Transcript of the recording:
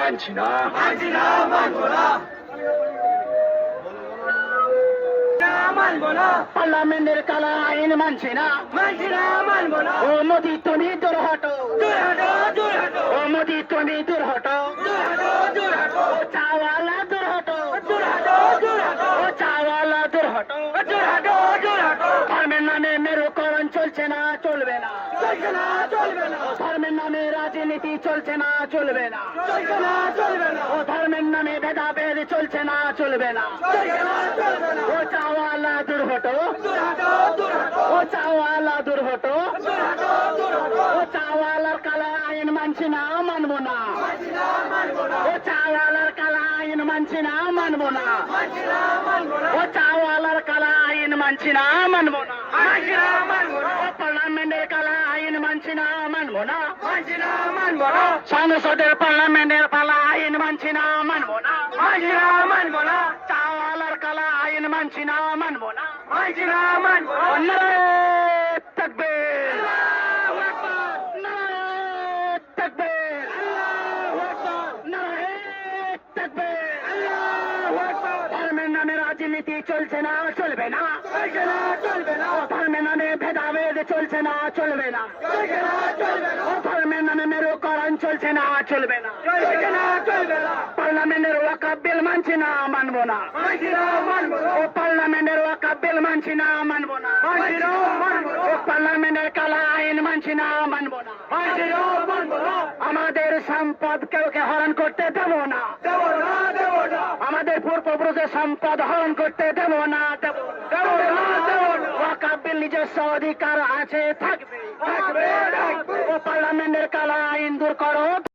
মানছি না, পার্লামেন্টের কালা আইন মানছি না, ও মোদি তুমি দূর হটো, ও মোদি তুমি দূর হটো, ও চাওয়ালা দূর হটো, ও চাওয়ালা দূর হটো, ধর্মের নামে মেরুকরণ চলছে না, চলবে না, ধর্মের নামে রাজনীতি চলছে না, চলবে না, ও ধর্মের নামে ভেদাভেদ চলছে না, চলবে না, ও চাওয়ালা দূর হটো, ও চাওয়ালা দূর হটো, ও চাওয়ালার কালা আইন মানছি না, মানবো না, ও চাওয়ালার কালা আইন মানছি না, মানবো না, ও চাওয়ালার কালা আইন মানছি না, মানবো না, ও পার্লামেন্টের কালা আইন মানছি না, মানবো না, সংসদের পার্লামেন্টের কালা আইন মানছি না, মানবো না, চাওয়ালার কালা আইন মানছি না, মানবো না, নারায়ে তাকবীর, নারায়ে তাকবীর, নারায়ে তাকবীর, ধর্মের নামে রাজনীতি চলছে না, চলবে না, ধর্মের নামে ভেদাভেদ চলছে না, চলবে না, ধর্মের নামে মেরুকরণ চলছে না, চলবে না, পার্লামেন্টের ওয়াকফ বিল মানছি না, মানবো না, ও পার্লামেন্টের ওয়াকফ বিল মানছি না, মানবো না, ও পার্লামেন্টের কালা আইন মানছি না, মানবো না, আমাদের সম্পদ কেউকে হরণ করতে দেব না, আমাদের পূর্বপুরুষের সম্পদ হরণ করতে দেব না, ওয়াকফ বিল নিজস্ব অধিকার আছে, থাকবে, ও পার্লামেন্টের কালা আইন দূর করো।